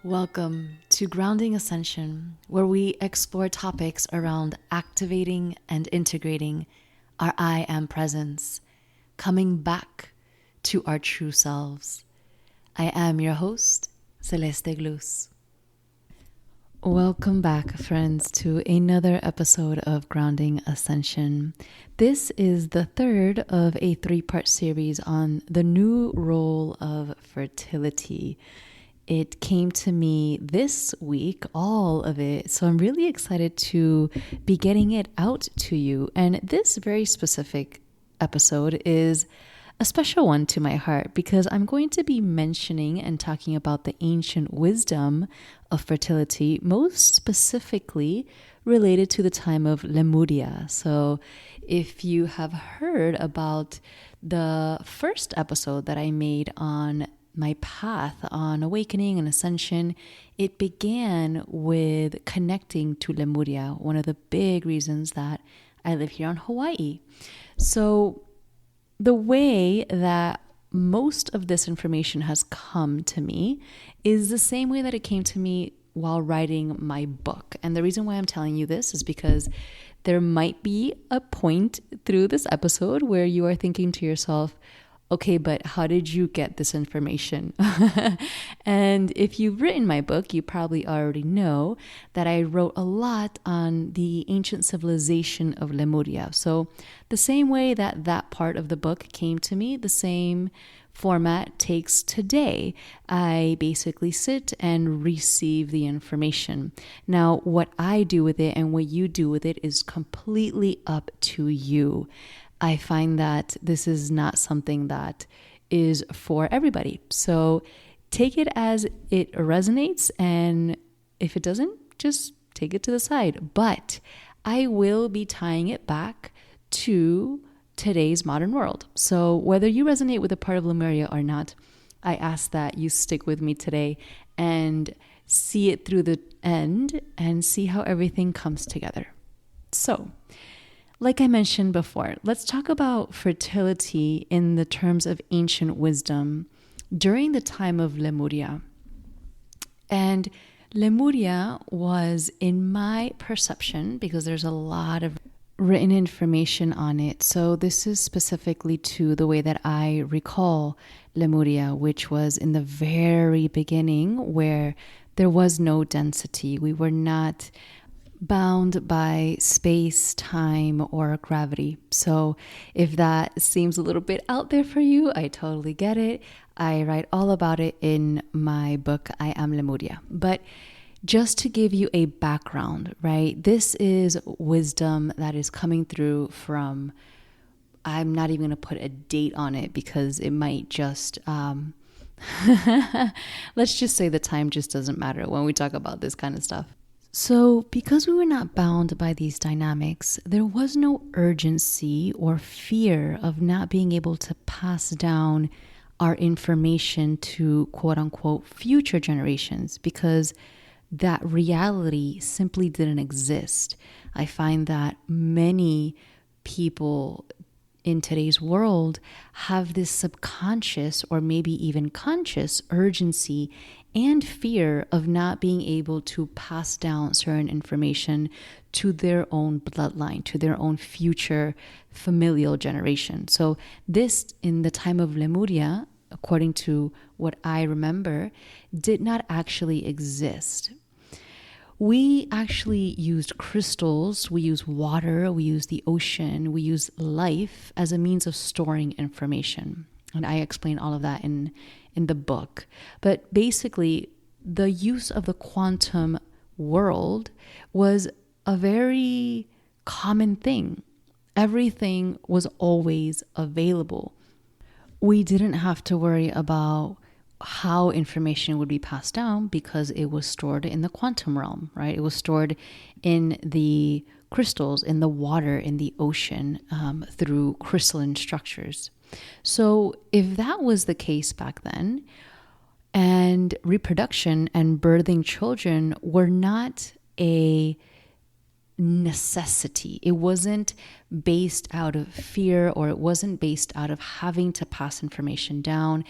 Welcome to Grounding Ascension, where we explore topics around activating and integrating our I Am presence, coming back to our true selves. I am your host, Celeste Glus. Welcome back, friends, to another episode of Grounding Ascension. This is the third of a three-part series on the new role of fertility. It came to me this week, all of it. So I'm really excited to be getting it out to you. And this very specific episode is a special one to my heart because I'm going to be mentioning and talking about the ancient wisdom of fertility, most specifically related to the time of Lemuria. So if you have heard about the first episode that I made on my path on awakening and ascension, it began with connecting to Lemuria, one of the big reasons that I live here on Hawaii. So the way that most of this information has come to me is the same way that it came to me while writing my book. And the reason why I'm telling you this is because there might be a point through this episode where you are thinking to yourself, okay, but how did you get this information? And if you've written my book, you probably already know that I wrote a lot on the ancient civilization of Lemuria. So the same way that that part of the book came to me, the same format takes today. I basically sit and receive the information. Now, what I do with it and what you do with it is completely up to you. I find that this is not something that is for everybody. So take it as it resonates, and if it doesn't, just take it to the side. But I will be tying it back to today's modern world. So whether you resonate with a part of Lemuria or not, I ask that you stick with me today and see it through the end and see how everything comes together. So, like I mentioned before, let's talk about fertility in the terms of ancient wisdom during the time of Lemuria. And Lemuria was, in my perception, because there's a lot of written information on it. So this is specifically to the way that I recall Lemuria, which was in the very beginning where there was no density. We were not bound by space, time, or gravity. So if that seems a little bit out there for you, I totally get it. I write all about it in my book, I Am Lemuria. But just to give you a background, right? This is wisdom that is coming through from, I'm not even going to put a date on it because it might just, let's just say the time just doesn't matter when we talk about this kind of stuff. So because we were not bound by these dynamics, there was no urgency or fear of not being able to pass down our information to quote unquote future generations because that reality simply didn't exist. I find that many people in today's world have this subconscious or maybe even conscious urgency and fear of not being able to pass down certain information to their own bloodline, to their own future familial generation. So this, in the time of Lemuria, according to what I remember, did not actually exist. We actually used crystals, we used water, we used the ocean, we used life as a means of storing information. And I explain all of that in the book. But basically, the use of the quantum world was a very common thing. Everything was always available. We didn't have to worry about how information would be passed down because it was stored in the quantum realm, right? It was stored in the crystals, in the water, in the ocean, through crystalline structures. So if that was the case back then, and reproduction and birthing children were not a necessity. It wasn't based out of fear, or it wasn't based out of having to pass information down.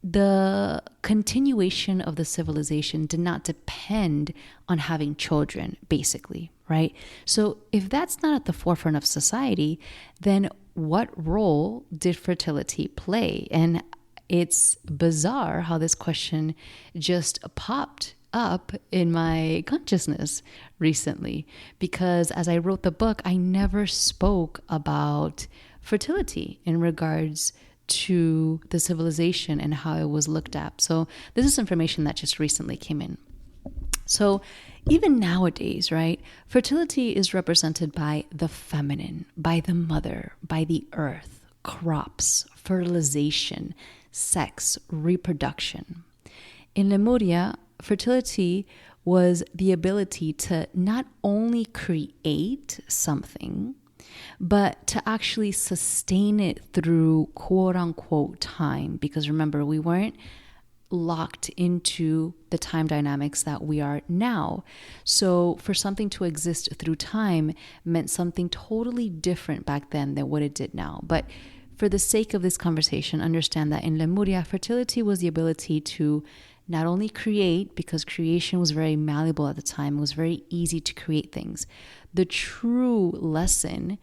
the continuation of the civilization did not depend on having children, basically, right? So if that's not at the forefront of society, then what role did fertility play? And it's bizarre how this question just popped up in my consciousness recently, because as I wrote the book, I never spoke about fertility in regards to the civilization and how it was looked at. So this is information that just recently came in. So even nowadays, right, fertility is represented by the feminine, by the mother, by the earth, crops, fertilization, sex, reproduction. In Lemuria, fertility was the ability to not only create something, but to actually sustain it through quote unquote time. Because remember, we weren't locked into the time dynamics that we are now. So for something to exist through time meant something totally different back then than what it did now. But for the sake of this conversation, understand that in Lemuria, fertility was the ability to not only create, because creation was very malleable at the time, it was very easy to create things. The true lesson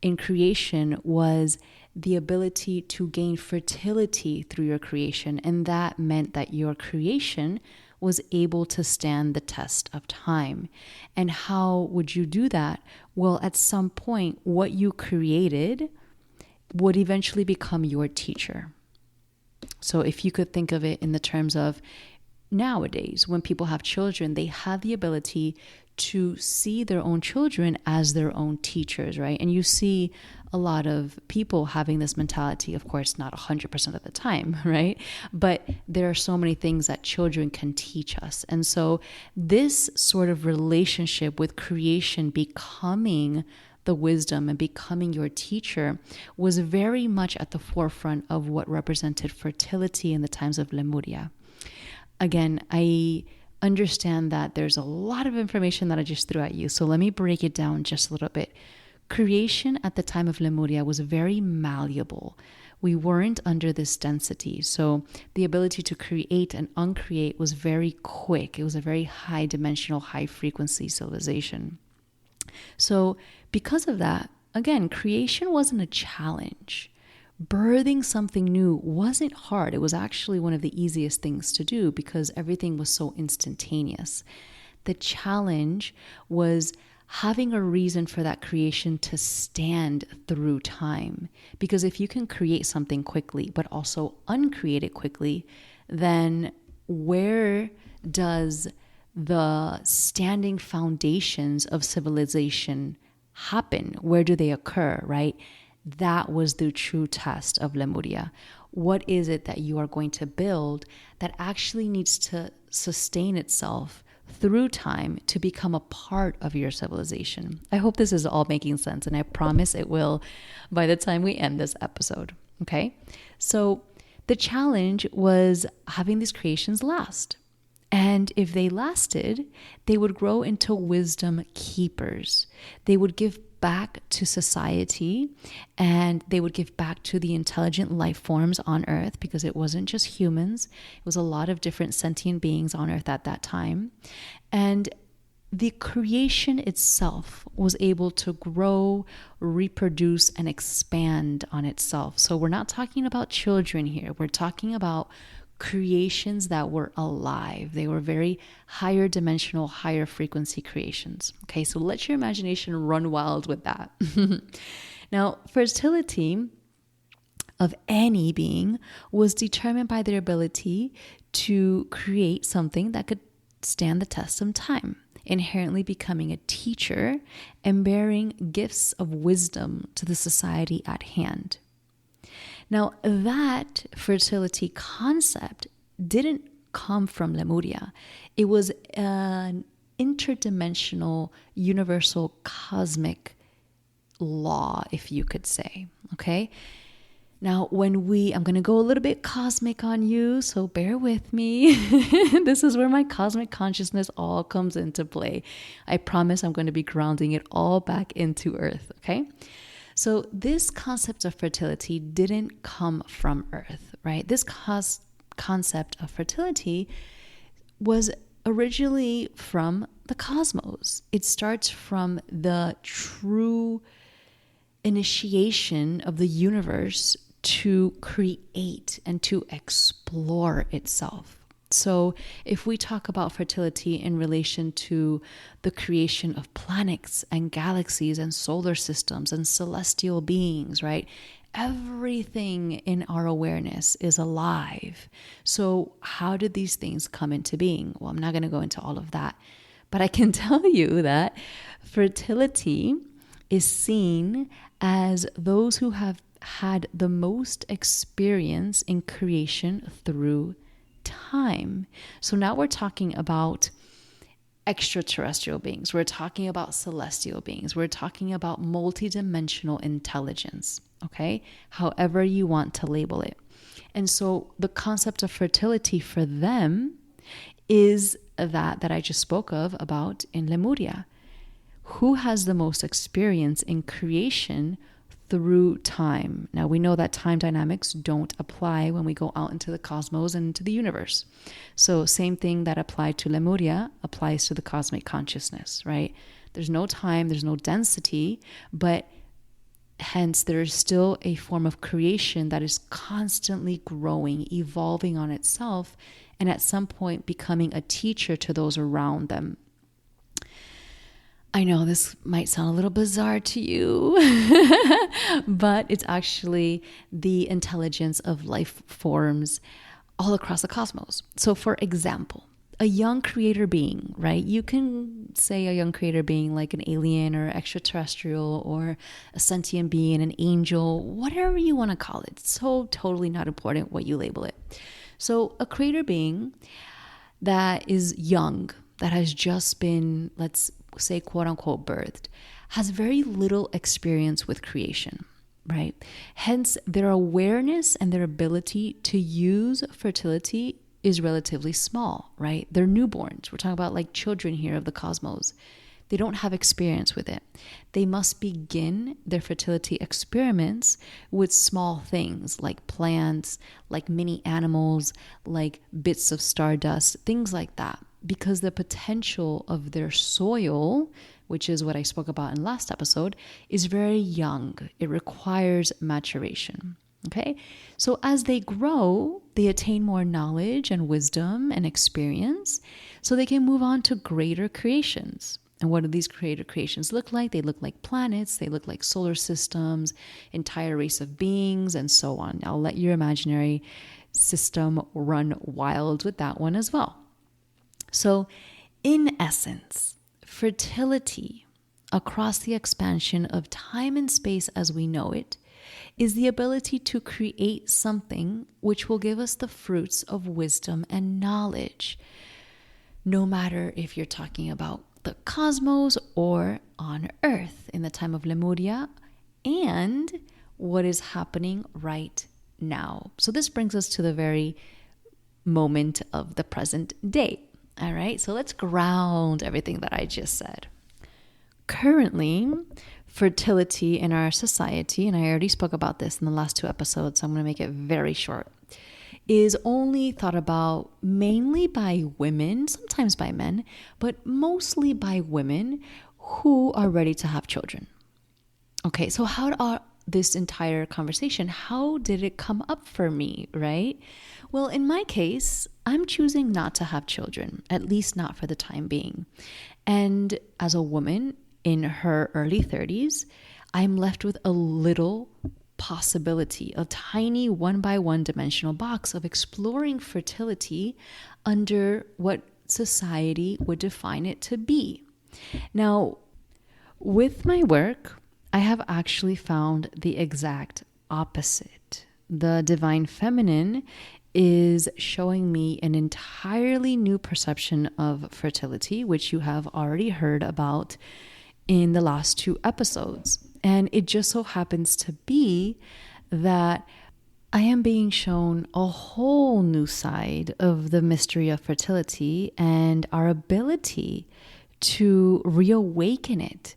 in creation was the ability to gain fertility through your creation. And that meant that your creation was able to stand the test of time. And how would you do that? Well, at some point, what you created would eventually become your teacher. So if you could think of it in the terms of nowadays, when people have children, they have the ability to see their own children as their own teachers, right? And you see a lot of people having this mentality, of course, not 100% of the time, right? But there are so many things that children can teach us. And so this sort of relationship with creation becoming the wisdom and becoming your teacher was very much at the forefront of what represented fertility in the times of Lemuria. Again, I understand that there's a lot of information that I just threw at you. So let me break it down just a little bit. Creation at the time of Lemuria was very malleable. We weren't under this density. So the ability to create and uncreate was very quick. It was a very high dimensional, high frequency civilization. So because of that, again, creation wasn't a challenge. Birthing something new wasn't hard. It was actually one of the easiest things to do because everything was so instantaneous. The challenge was having a reason for that creation to stand through time. Because if you can create something quickly, but also uncreate it quickly, then where does the standing foundations of civilization happen? Where do they occur, right? That was the true test of Lemuria. What is it that you are going to build that actually needs to sustain itself through time to become a part of your civilization? I hope this is all making sense, and I promise it will by the time we end this episode. Okay? So the challenge was having these creations last. And if they lasted, they would grow into wisdom keepers. They would give back to society, and they would give back to the intelligent life forms on Earth, because it wasn't just humans. It was a lot of different sentient beings on Earth at that time. And the creation itself was able to grow, reproduce, and expand on itself. So we're not talking about children here. We're talking about creations that were alive. They were very higher dimensional, higher frequency creations. Okay, so let your imagination run wild with that. Now, fertility of any being was determined by their ability to create something that could stand the test of time, inherently becoming a teacher and bearing gifts of wisdom to the society at hand. Now, that fertility concept didn't come from Lemuria. It was an interdimensional, universal, cosmic law, if you could say, okay? Now, I'm going to go a little bit cosmic on you, so bear with me. This is where my cosmic consciousness all comes into play. I promise I'm going to be grounding it all back into Earth, okay? So this concept of fertility didn't come from Earth, right? This concept of fertility was originally from the cosmos. It starts from the true initiation of the universe to create and to explore itself. So if we talk about fertility in relation to the creation of planets and galaxies and solar systems and celestial beings, right? Everything in our awareness is alive. So how did these things come into being? Well, I'm not going to go into all of that, but I can tell you that fertility is seen as those who have had the most experience in creation through time. So now we're talking about extraterrestrial beings. We're talking about celestial beings. We're talking about multidimensional intelligence, okay? However you want to label it. And so the concept of fertility for them is that I just spoke of about in Lemuria. Who has the most experience in creation through time? Now we know that time dynamics don't apply when we go out into the cosmos and into the universe. So same thing that applied to Lemuria applies to the cosmic consciousness, right? There's no time, there's no density, but hence there's still a form of creation that is constantly growing, evolving on itself, and at some point becoming a teacher to those around them. I know this might sound a little bizarre to you, but it's actually the intelligence of life forms all across the cosmos. So for example, a young creator being, right? You can say a young creator being like an alien or extraterrestrial or a sentient being, an angel, whatever you want to call it. It's so totally not important what you label it. So a creator being that is young, that has just been, let's say, quote unquote, birthed, has very little experience with creation, right? Hence, their awareness and their ability to use fertility is relatively small, right? They're newborns. We're talking about like children here of the cosmos. They don't have experience with it. They must begin their fertility experiments with small things like plants, like mini animals, like bits of stardust, things like that. Because the potential of their soil, which is what I spoke about in last episode, is very young. It requires maturation. Okay? So as they grow, they attain more knowledge and wisdom and experience, so they can move on to greater creations. And what do these greater creations look like? They look like planets, they look like solar systems, entire race of beings, and so on. I'll let your imaginary system run wild with that one as well. So, in essence, fertility across the expansion of time and space as we know it is the ability to create something which will give us the fruits of wisdom and knowledge, no matter if you're talking about the cosmos or on Earth in the time of Lemuria and what is happening right now. So this brings us to the very moment of the present day. All right, so let's ground everything that I just said. Currently, fertility in our society, and I already spoke about this in the last 2 episodes, so I'm going to make it very short, is only thought about mainly by women, sometimes by men, but mostly by women who are ready to have children. Okay, so this entire conversation, how did it come up for me, right? Well, in my case, I'm choosing not to have children, at least not for the time being. And as a woman in her early 30s, I'm left with a little possibility, a tiny 1x1 dimensional box of exploring fertility under what society would define it to be. Now, with my work, I have actually found the exact opposite. The divine feminine is showing me an entirely new perception of fertility, which you have already heard about in the last 2 episodes. And it just so happens to be that I am being shown a whole new side of the mystery of fertility and our ability to reawaken it,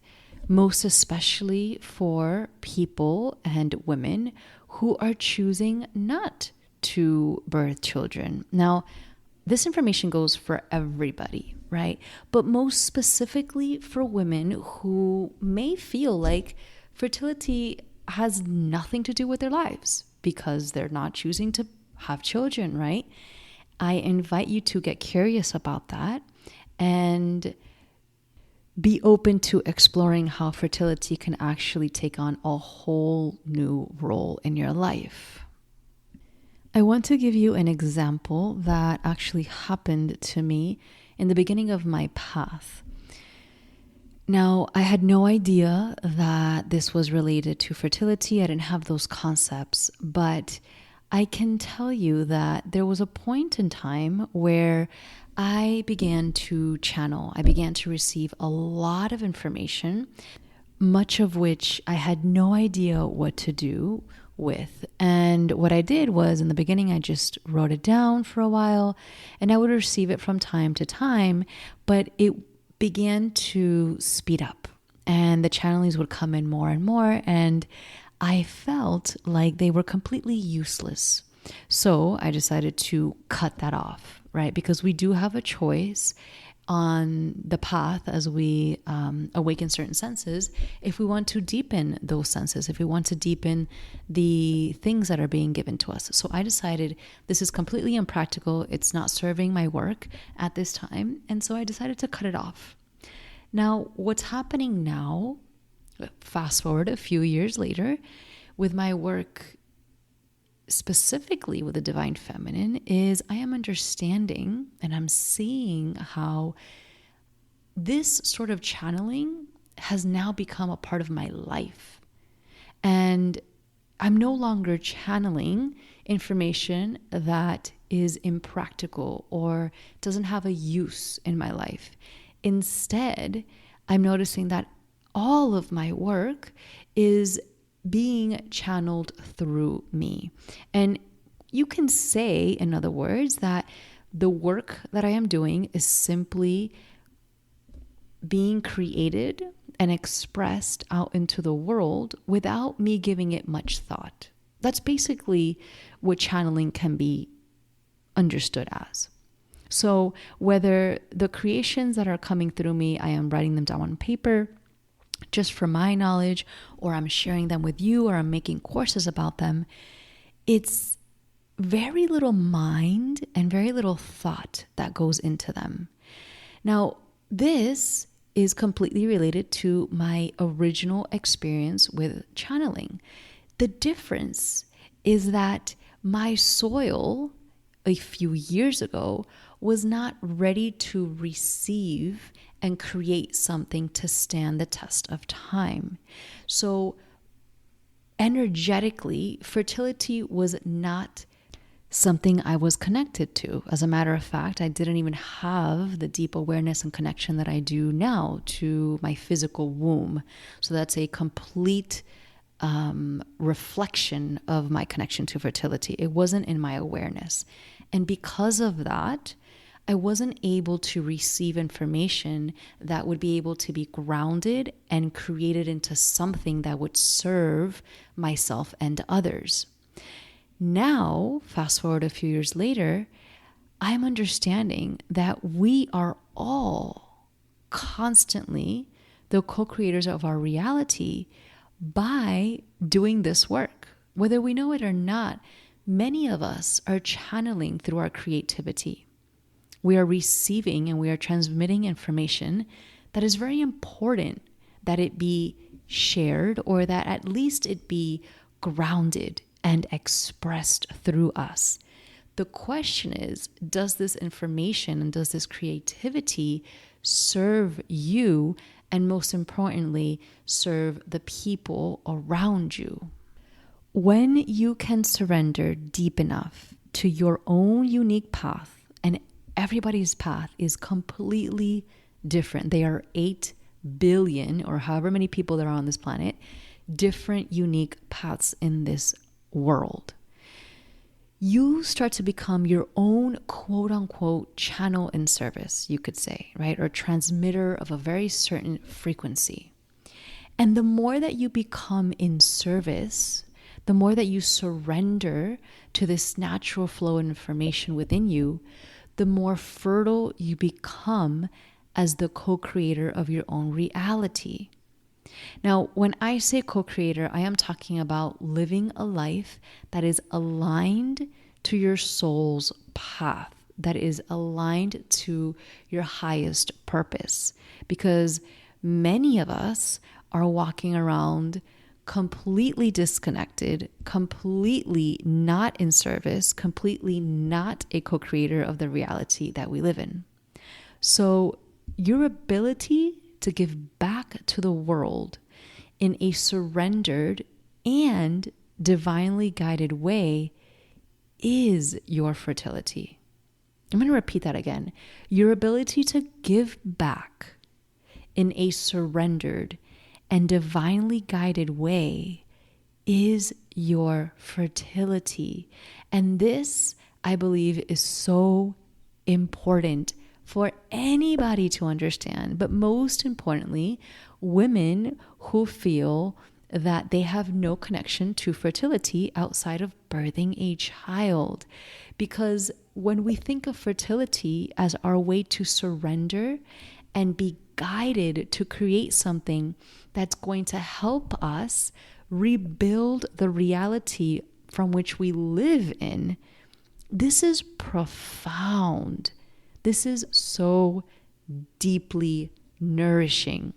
most especially for people and women who are choosing not to birth children. Now, this information goes for everybody, right? But most specifically for women who may feel like fertility has nothing to do with their lives because they're not choosing to have children, right? I invite you to get curious about that and be open to exploring how fertility can actually take on a whole new role in your life. I want to give you an example that actually happened to me in the beginning of my path. Now, I had no idea that this was related to fertility. I didn't have those concepts, but I can tell you that there was a point in time where I began to channel. I began to receive a lot of information, much of which I had no idea what to do with. And what I did was, in the beginning, I just wrote it down for a while, and I would receive it from time to time, but it began to speed up, and the channelings would come in more and more, and I felt like they were completely useless. So I decided to cut that off, right? Because we do have a choice on the path as we awaken certain senses, if we want to deepen those senses, if we want to deepen the things that are being given to us. So I decided this is completely impractical. It's not serving my work at this time. And so I decided to cut it off. Now, what's happening now, fast forward a few years later, with my work specifically with the divine feminine, is I am understanding and I'm seeing how this sort of channeling has now become a part of my life. And I'm no longer channeling information that is impractical or doesn't have a use in my life. Instead, I'm noticing that all of my work is being channeled through me. And you can say, in other words, that the work that I am doing is simply being created and expressed out into the world without me giving it much thought. That's basically what channeling can be understood as. So whether the creations that are coming through me, I am writing them down on paper, just for my knowledge, or I'm sharing them with you, or I'm making courses about them, it's very little mind and very little thought that goes into them. Now, this is completely related to my original experience with channeling. The difference is that my soil a few years ago was not ready to receive and create something to stand the test of time. So energetically, fertility was not something I was connected to. As a matter of fact, I didn't even have the deep awareness and connection that I do now to my physical womb. So that's a complete reflection of my connection to fertility. It wasn't in my awareness. And because of that, I wasn't able to receive information that would be able to be grounded and created into something that would serve myself and others. Now, fast forward a few years later, I'm understanding that we are all constantly the co-creators of our reality by doing this work. Whether we know it or not, many of us are channeling through our creativity. We are receiving and we are transmitting information that is very important that it be shared, or that at least it be grounded and expressed through us. The question is, does this information and does this creativity serve you, and most importantly, serve the people around you? When you can surrender deep enough to your own unique path, and everybody's path is completely different. They are 8 billion, or however many people there are on this planet, different unique paths in this world. You start to become your own quote unquote channel in service, you could say, right? Or transmitter of a very certain frequency. And the more that you become in service, the more that you surrender to this natural flow of information within you, the more fertile you become as the co-creator of your own reality. Now, when I say co-creator, I am talking about living a life that is aligned to your soul's path, that is aligned to your highest purpose. Because many of us are walking around completely disconnected, completely not in service, completely not a co-creator of the reality that we live in. So your ability to give back to the world in a surrendered and divinely guided way is your fertility. I'm going to repeat that again. Your ability to give back in a surrendered and divinely guided way is your fertility. And this, I believe, is so important for anybody to understand, but most importantly, women who feel that they have no connection to fertility outside of birthing a child. Because when we think of fertility as our way to surrender and be guided to create something that's going to help us rebuild the reality from which we live in, this is profound. This is so deeply nourishing.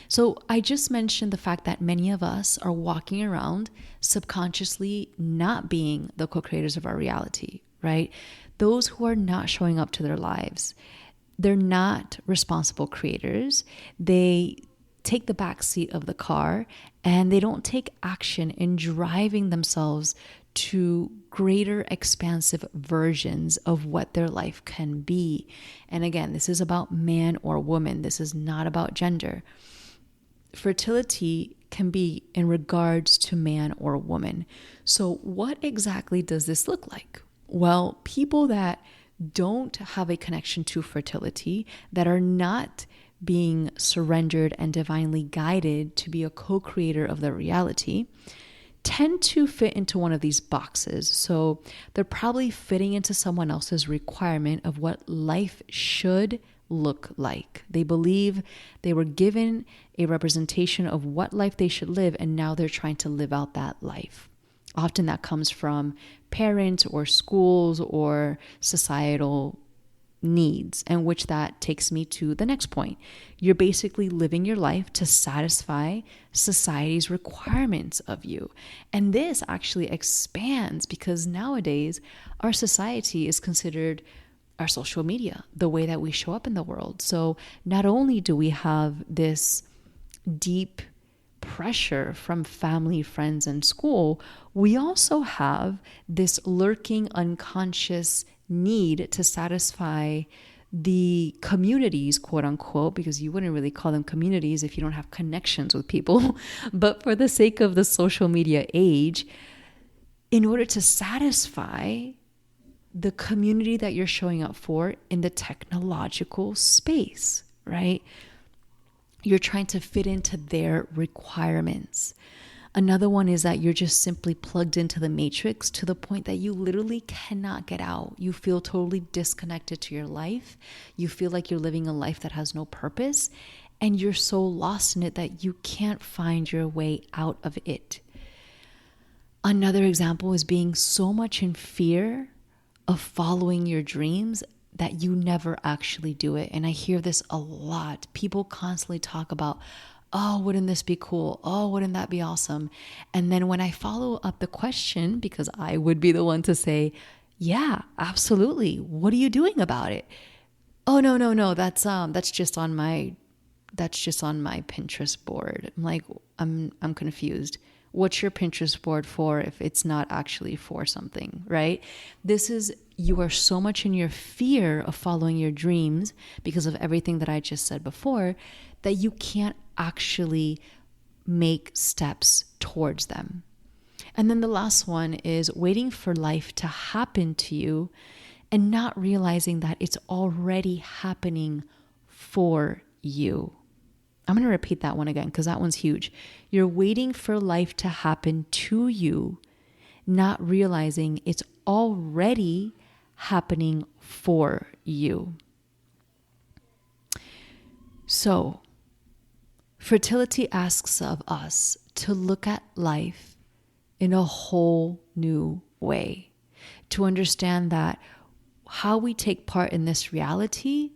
So I just mentioned the fact that many of us are walking around subconsciously not being the co-creators of our reality, right? Those who are not showing up to their lives. They're not responsible creators. They take the back seat of the car and they don't take action in driving themselves to greater expansive versions of what their life can be. And again, this is about man or woman. This is not about gender. Fertility can be in regards to man or woman. So what exactly does this look like? Well, people that don't have a connection to fertility, that are not being surrendered and divinely guided to be a co-creator of the reality, tend to fit into one of these boxes. So they're probably fitting into someone else's requirement of what life should look like. They believe they were given a representation of what life they should live, and now they're trying to live out that life. Often that comes from parents or schools or societal needs, and which that takes me to the next point. You're basically living your life to satisfy society's requirements of you. And this actually expands because nowadays our society is considered our social media, the way that we show up in the world. So not only do we have this deep pressure from family, friends, and school, we also have this lurking unconscious need to satisfy the communities, quote unquote, because you wouldn't really call them communities if you don't have connections with people. But for the sake of the social media age, in order to satisfy the community that you're showing up for in the technological space, right? You're trying to fit into their requirements. Another one is that you're just simply plugged into the matrix to the point that you literally cannot get out. You feel totally disconnected to your life. You feel like you're living a life that has no purpose, and you're so lost in it that you can't find your way out of it. Another example is being so much in fear of following your dreams that you never actually do it. And I hear this a lot. People constantly talk about, oh, wouldn't this be cool? Oh, wouldn't that be awesome? And then when I follow up the question, because I would be the one to say, yeah, absolutely. What are you doing about it? Oh, no. That's just on my Pinterest board. I'm like, I'm confused. What's your Pinterest board for if it's not actually for something, right? You are so much in your fear of following your dreams because of everything that I just said before, that you can't actually make steps towards them. And then the last one is waiting for life to happen to you and not realizing that it's already happening for you. I'm going to repeat that one again because that one's huge. You're waiting for life to happen to you, not realizing it's already happening for you. So, fertility asks of us to look at life in a whole new way, to understand that how we take part in this reality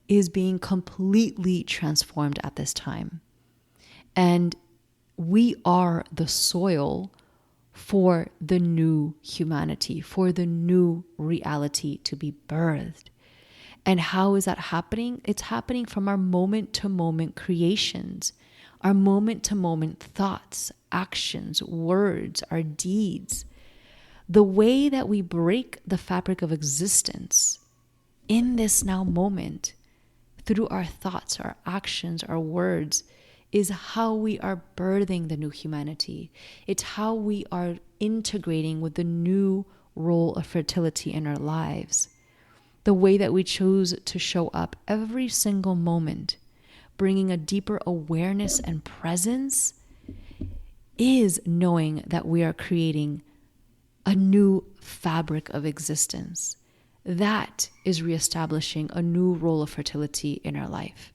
is being completely transformed at this time. And we are the soil for the new humanity, for the new reality to be birthed. And how is that happening? It's happening from our moment-to-moment creations, our moment-to-moment thoughts, actions, words, our deeds. The way that we break the fabric of existence in this now moment through our thoughts, our actions, our words is how we are birthing the new humanity. It's how we are integrating with the new role of fertility in our lives. The way that we choose to show up every single moment, bringing a deeper awareness and presence, is knowing that we are creating a new fabric of existence. That is reestablishing a new role of fertility in our life.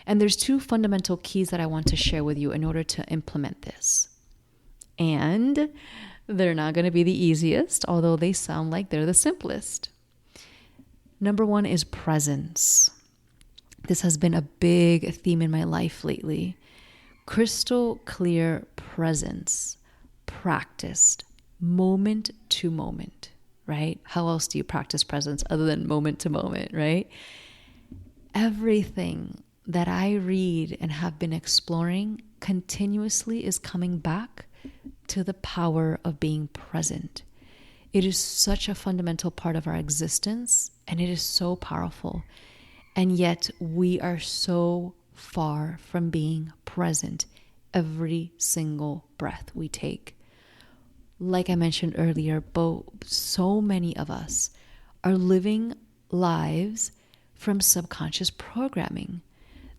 And there's two fundamental keys that I want to share with you in order to implement this. And they're not going to be the easiest, although they sound like they're the simplest. Number one is presence. This has been a big theme in my life lately. Crystal clear presence, practiced moment to moment, right? How else do you practice presence other than moment to moment, right? Everything that I read and have been exploring continuously is coming back to the power of being present. It is such a fundamental part of our existence, and it is so powerful. And yet we are so far from being present every single breath we take. Like I mentioned earlier, so many of us are living lives from subconscious programming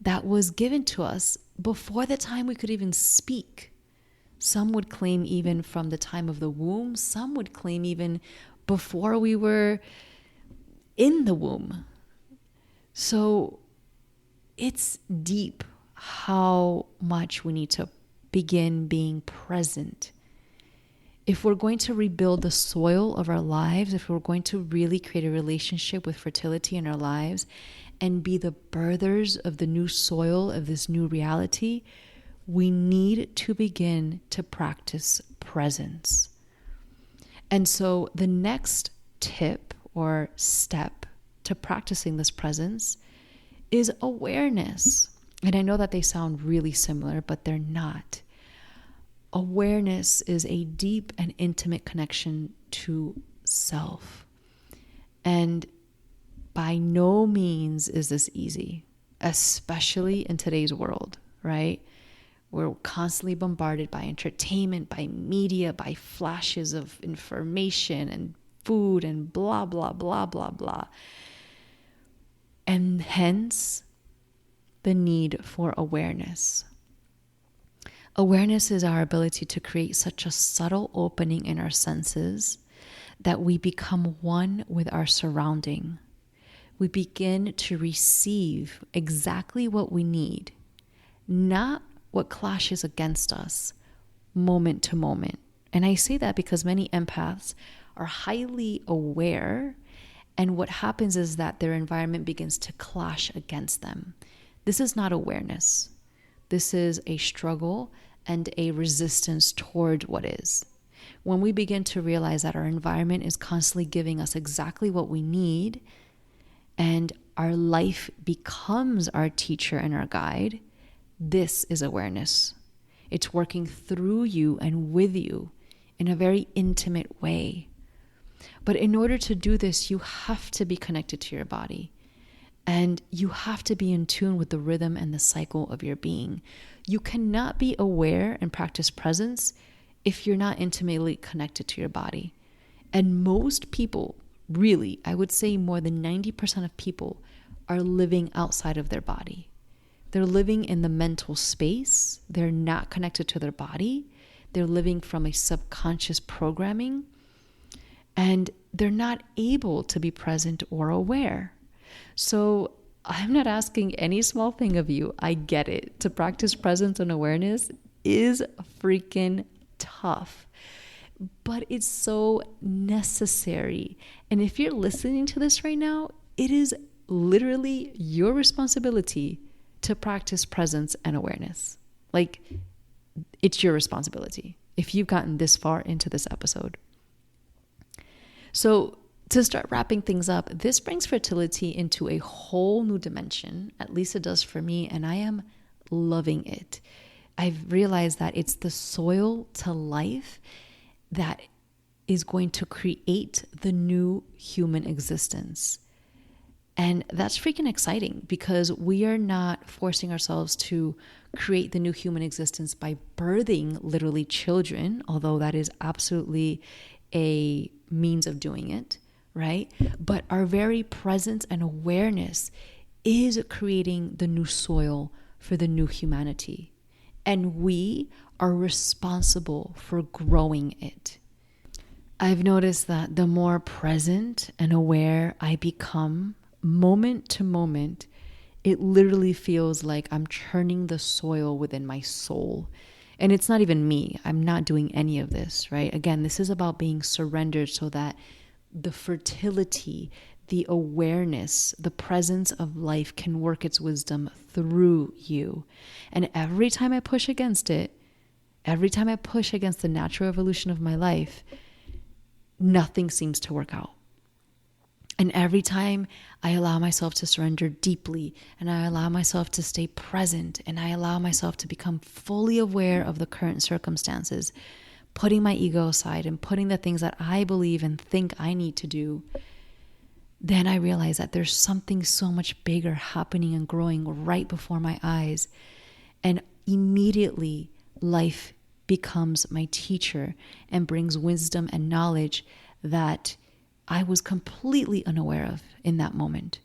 that was given to us before the time we could even speak. Some would claim even from the time of the womb. Some would claim even before we were in the womb. So it's deep how much we need to begin being present. If we're going to rebuild the soil of our lives, if we're going to really create a relationship with fertility in our lives and be the birthers of the new soil of this new reality, we need to begin to practice presence. And so the next tip or step to practicing this presence is awareness. And I know that they sound really similar, but they're not. Awareness is a deep and intimate connection to self. And by no means is this easy, especially in today's world, right? We're constantly bombarded by entertainment, by media, by flashes of information and food and blah, blah, blah, blah, blah. And hence the need for awareness. Awareness is our ability to create such a subtle opening in our senses that we become one with our surrounding. We begin to receive exactly what we need, not what clashes against us moment to moment. And I say that because many empaths are highly aware, and what happens is that their environment begins to clash against them. This is not awareness. This is a struggle and a resistance toward what is. When we begin to realize that our environment is constantly giving us exactly what we need, and our life becomes our teacher and our guide, this is awareness. It's working through you and with you in a very intimate way. But in order to do this, you have to be connected to your body. And you have to be in tune with the rhythm and the cycle of your being. You cannot be aware and practice presence if you're not intimately connected to your body. And most people, really, I would say more than 90% of people are living outside of their body. They're living in the mental space. They're not connected to their body. They're living from a subconscious programming. And they're not able to be present or aware. So I'm not asking any small thing of you. I get it. To practice presence and awareness is freaking tough. But it's so necessary. And if you're listening to this right now, it is literally your responsibility to practice presence and awareness. Like, it's your responsibility if you've gotten this far into this episode. So to start wrapping things up, this brings fertility into a whole new dimension. At least it does for me, and I am loving it. I've realized that it's the soil to life that is going to create the new human existence. And that's freaking exciting because we are not forcing ourselves to create the new human existence by birthing literally children, although that is absolutely a means of doing it, right? But our very presence and awareness is creating the new soil for the new humanity. And we are responsible for growing it. I've noticed that the more present and aware I become, moment to moment, it literally feels like I'm churning the soil within my soul. And it's not even me. I'm not doing any of this, right? Again, this is about being surrendered so that the fertility, the awareness, the presence of life can work its wisdom through you. And every time I push against it, every time I push against the natural evolution of my life, nothing seems to work out. And every time I allow myself to surrender deeply, and I allow myself to stay present, and I allow myself to become fully aware of the current circumstances, putting my ego aside and putting the things that I believe and think I need to do, then I realize that there's something so much bigger happening and growing right before my eyes. And immediately life becomes my teacher and brings wisdom and knowledge that I was completely unaware of in that moment.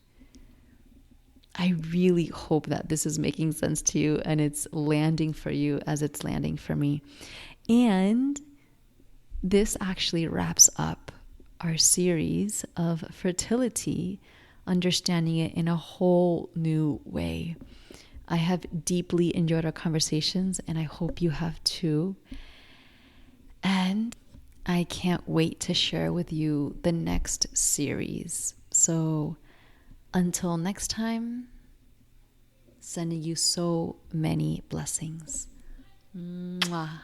I really hope that this is making sense to you and it's landing for you as it's landing for me. And this actually wraps up our series of fertility, understanding it in a whole new way. I have deeply enjoyed our conversations, and I hope you have too. And I can't wait to share with you the next series. So until next time, sending you so many blessings. Mwah.